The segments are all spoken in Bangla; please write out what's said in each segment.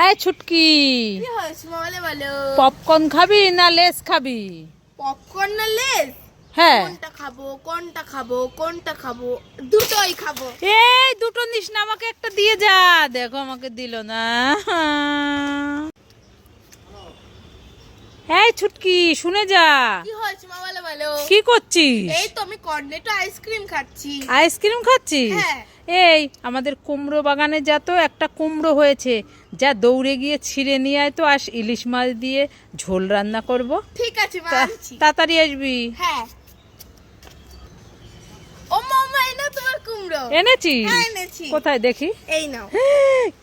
এই ছুটকি, কি হয়েছে বলে বলো। পপকর্ন খাবি না লেস খাবি? পপকর্ন না লেস? হ্যাঁ, কোনটা খাবো দুটোই খাবো। এই দুটো নিস না, আমাকে একটা দিয়ে যা। দেখো আমাকে দিল না। এই ছুটকি, শুনে যা। কি হয়েছে মা বলে বলো। কি করছিস? এই তো আমি কর্নেটো আইসক্রিম খাচ্ছি। আইসক্রিম খাচ্ছিস? হ্যাঁ। এই আমাদের কুমড়ো বাগানে যা, তো একটা কুমড়ো হয়েছে, যা দৌড়ে গিয়ে ছিঁড়ে নিয়ে আয় তো, আর ইলিশ মাছ দিয়ে ঝোল রান্না করব। ঠিক আছে মা, আনছি। তাড়াতাড়ি আসবি। হ্যাঁ। ও মামা, এই না তোমার কুমড়ো। এনেছিস? হ্যাঁ, এনেছি। কোথায় দেখি? এই নাও।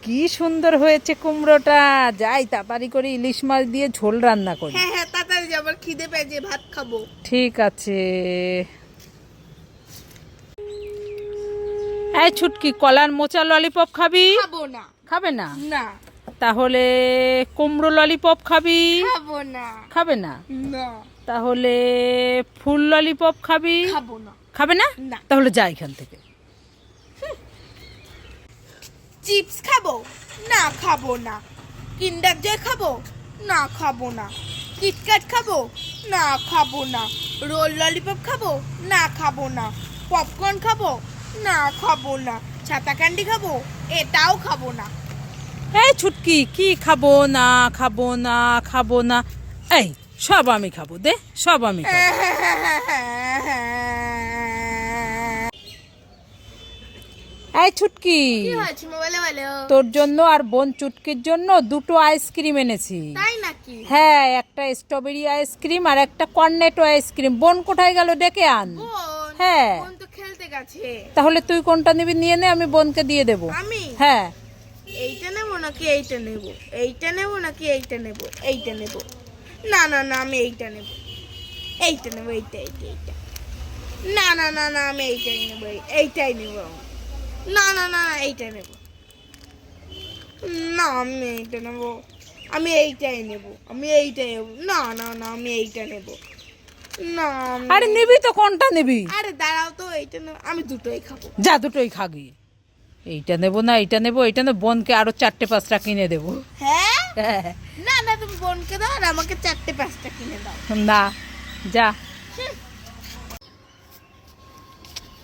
কি সুন্দর হয়েছে কুমড়োটা। যাই তাড়াতাড়ি করে ইলিশ মাছ দিয়ে ঝোল রান্না করি। হ্যাঁ হ্যাঁ, তাড়াতাড়ি যাবার খিদে পেয়েছে, ভাত খাবো। ঠিক আছে। এই ছুটকি, কলার মোচা ললিপপ খাবি? খাবো না। খাবে না? না তাহলে কুমড়ো ললিপপ খাবি? খাবো না। খাবে না? না তাহলে ফুল ললিপপ খাবি? খাবো না। খাবে না? না। তাহলে যা এখান থেকে। চিপস খাবো? না খাবো না। কিন্ডার জয় খাবো? না খাবো না। কিটক্যাট খাবো? না খাবো না। রোল ললিপপ খাবো? না খাবো না। পপকর্ন খাবো? না খাবো না। ছাতা ক্যান্ডি খাবো? এটাও খাবো না। এই ছুটকি, কি খাবো না খাবো না খাবো না? এই সব আমি খাবো, দে সব আমি খাবো। এই ছুটকি, কি হয়েছে মোবাইলে বলো। তোর জন্য আর বোন চুটকির জন্য দুটো আইসক্রিম এনেছি। তাই নাকি? হ্যাঁ, একটা স্ট্রবেরি আইসক্রিম আর একটা কর্নেটো আইসক্রিম। বোন কোথায় গেল? ডেকে আন। বোন? হ্যাঁ। বোন তো খেলতে গেছে। তাহলে তুই কোনটা নিবি নিয়ে নে, আমি বোনকে দিয়ে দেবো। আমি হ্যাঁ। এইটা নেবো নাকি এইটা নেবো? এইটা নেবো নাকি এইটা নেবো? এইটা নেবো। না না না, আমি এইটা নেবো। এইটা নেবো, এইটা এইটা এইটা। না না না না, আমি এইটাই নেবো, এইটাই নেবো। না না না, এইটা নেবো। না, আমি এইটা নেবো। আমি এইটাই নেবো, আমি এইটাই নেবো। না না না, আমি এইটা নেবো। না আরে নিবি তো, কোনটা নিবি? আরে দাঁড়াও তো, এইটা নেবো। আমি দুটোই খাবো। যা, দুটোই খাবি। এইটা নেবো না, এইটা নেবো, এইটা নেবো। বোনকে আরো 4-5টা কিনে দেবো। হ্যাঁ? হ্যাঁ। না না, তুমি বোনকে দাও আর আমাকে 4-5টা কিনে দাও। না, যা।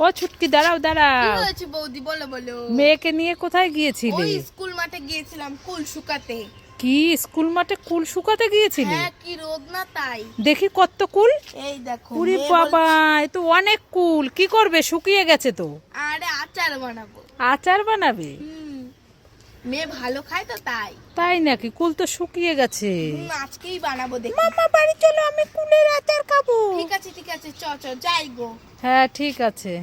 ও ছুটকি, দাঁড়াও কি দাঁড়াও। হয়েছে বৌদি বলো বলো। মেয়েকে নিয়ে কোথায় গিয়েছিলে? ওই স্কুল মাঠে গিয়েছিলাম কুল শুকাতে। কি স্কুল মাঠে কুল শুকাতে গিয়েছিলে? হ্যাঁ, কি রোদ না তাই। দেখি কত কুল। এই দেখো। উরি মেয়ে বাবা, এ তো অনেক কুল। কি করবে? শুকিয়ে গেছে তো। আরে আচার বানাবো। আচার বানাবে? মেয়ে ভালো খায় তো তাই। তাই নাকি? কুল তো শুকিয়ে গেছে। আজকেই বানাবো দেখি। মামা বাড়ি চলো, আমি কুলের আচার খাবো। ঠিক আছে ঠিক আছে, চ চ যাই গো। হ্যাঁ ঠিক আছে।